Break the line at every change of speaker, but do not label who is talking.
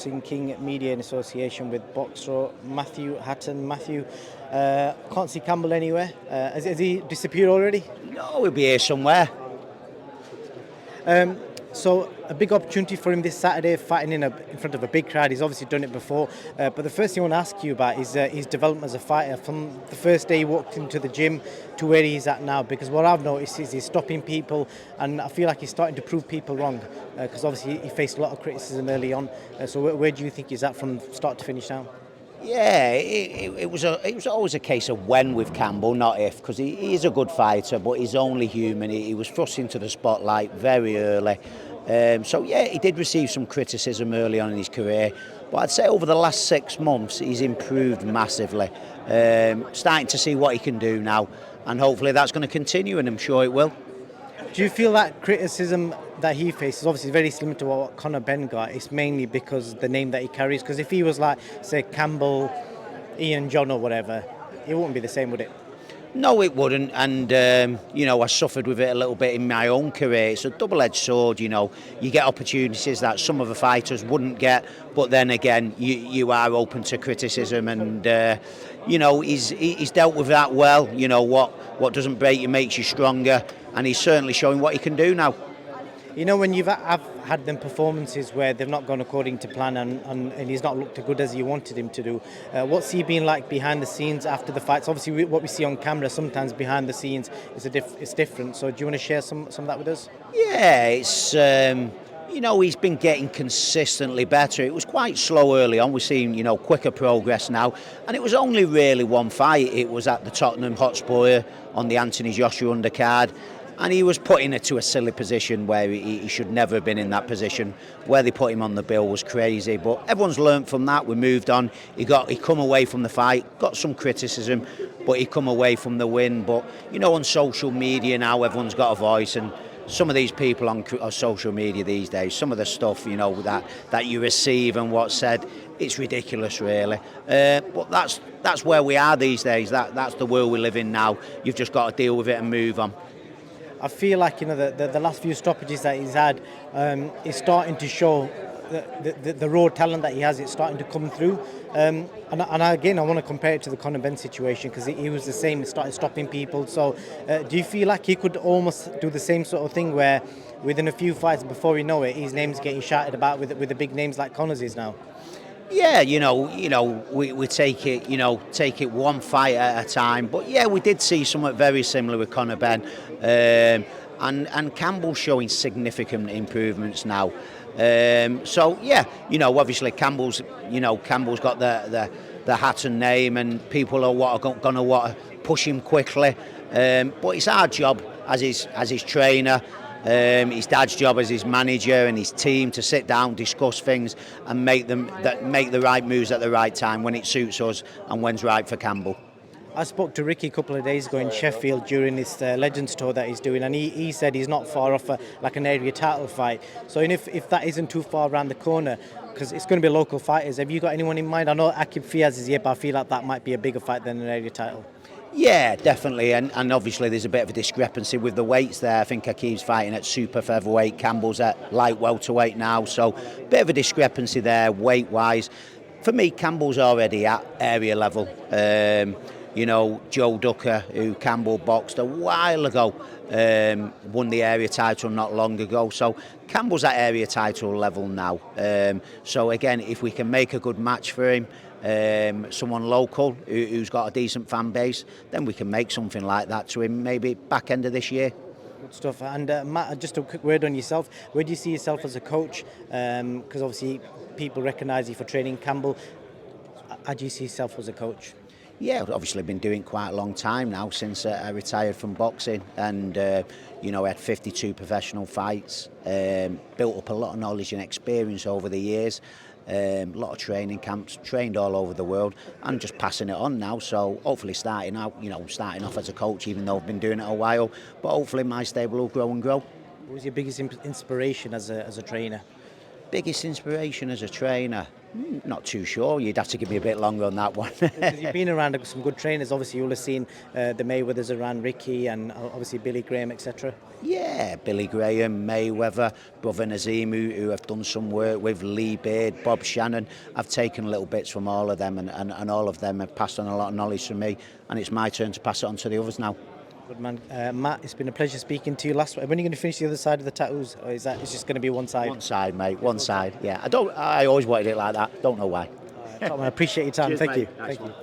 Boxing King Media in association with Boxer Matthew Hatton. Matthew, can't see Campbell anywhere. Has he disappeared already?
No, he'll be here somewhere.
So a big opportunity for him this Saturday, fighting in front of a big crowd. He's obviously done it before, but the first thing I want to ask you about is his development as a fighter from the first day he walked into the gym to where he's at now. Because what I've noticed is he's stopping people, and I feel like he's starting to prove people wrong. Because obviously he faced a lot of criticism early on. So where do you think he's at from start to finish now?
Yeah, it was always a case of when with Campbell, not if, because he is a good fighter, but he's only human. He was thrust into the spotlight very early. So yeah, he did receive some criticism early on in his career, but I'd say over the last 6 months he's improved massively. Starting to see what he can do now, and hopefully that's going to continue, and I'm sure it will.
Do you feel that criticism that he faces, obviously very similar to what Conor BENN got, it's mainly because the name that he carries? Because if he was like, say, Campbell, Ian John or whatever, it wouldn't be the same, would it?
No, it wouldn't, and I suffered with it a little bit in my own career. It's a double-edged sword, you get opportunities that some other fighters wouldn't get, but then again, you are open to criticism, and he's dealt with that well. What doesn't break you makes you stronger, and he's certainly showing what he can do now.
When I've had them performances where they've not gone according to plan and he's not looked as good as you wanted him to do, what's he been like behind the scenes after the fights? Obviously, what we see on camera, sometimes behind the scenes it's different. So do you want to share some of that with us?
Yeah, it's... he's been getting consistently better. It was quite slow early on. We're seeing, quicker progress now. And it was only really one fight. It was at the Tottenham Hotspur on the Anthony Joshua undercard. And he was put into a silly position where he should never have been in that position. Where they put him on the bill was crazy. But everyone's learnt from that. We moved on. He come away from the fight, got some criticism, but he come away from the win. But, on social media now, everyone's got a voice. And some of these people on social media these days, some of the stuff, that you receive and what's said, it's ridiculous, really. But that's where we are these days. That's the world we live in now. You've just got to deal with it and move on.
I feel like the last few stoppages that he's had is starting to show the raw talent that he has. It's starting to come through. And again, I want to compare it to the Conor BENN situation because he was the same. He started stopping people. So do you feel like he could almost do the same sort of thing where within a few fights before we know it, his name's getting shouted about with the big names like Conor's is now?
Yeah, we take it one fight at a time. But yeah, we did see something very similar with Conor BENN, and Campbell's showing significant improvements now. So yeah, obviously Campbell's got the Hatton name, and people are going to want to push him quickly. But it's our job as his trainer. His dad's job as his manager and his team to sit down, discuss things and make the right moves at the right time when it suits us and when's right for Campbell.
I spoke to Ricky a couple of days ago in Sheffield during this Legends tour that he's doing, and he said he's not far off like an area title fight. So if that isn't too far around the corner, because it's going to be local fighters, have you got anyone in mind? I know Akib Fiaz is here, but I feel like that might be a bigger fight than an area title.
Yeah, definitely, and obviously there's a bit of a discrepancy with the weights there. I think Akib's fighting at super featherweight, Campbell's at light welterweight now, so bit of a discrepancy there weight-wise. For me, Campbell's already at area level. Joe Ducker, who Campbell boxed a while ago, won the area title not long ago, so Campbell's at area title level now. So again, if we can make a good match for him, someone local who's got a decent fan base, then we can make something like that to him maybe back end of this year.
Good stuff. And Matt, just a quick word on yourself. Where do you see yourself as a coach? Because obviously people recognise you for training Campbell. How do you see yourself as a coach?
Yeah, I've obviously been doing it quite a long time now since I retired from boxing, and I had 52 professional fights, built up a lot of knowledge and experience over the years. A lot of training camps, trained all over the world, and just passing it on now. So hopefully starting off as a coach, even though I've been doing it a while, but hopefully my stable will grow and grow.
What was your biggest inspiration as a trainer?
Biggest inspiration as a trainer? Not too sure. You'd have to give me a bit longer on that one.
Because you've been around some good trainers. Obviously, you'll have seen the Mayweathers around, Ricky, and obviously Billy Graham, etc.
Yeah, Billy Graham, Mayweather, Brother Nazim, who I've done some work with, Lee Beard, Bob Shannon. I've taken little bits from all of them, and all of them have passed on a lot of knowledge to me, and it's my turn to pass it on to the others now.
Good man. Matt, it's been a pleasure speaking to you. When are you going to finish the other side of the tattoos? Or is that it's just going to be one side?
One side, mate, one side. Yeah, I always wanted it like that. Don't know why.
Tom, I appreciate your time.
Cheers,
Thank
mate.
you.
Nice
Thank
one.
you.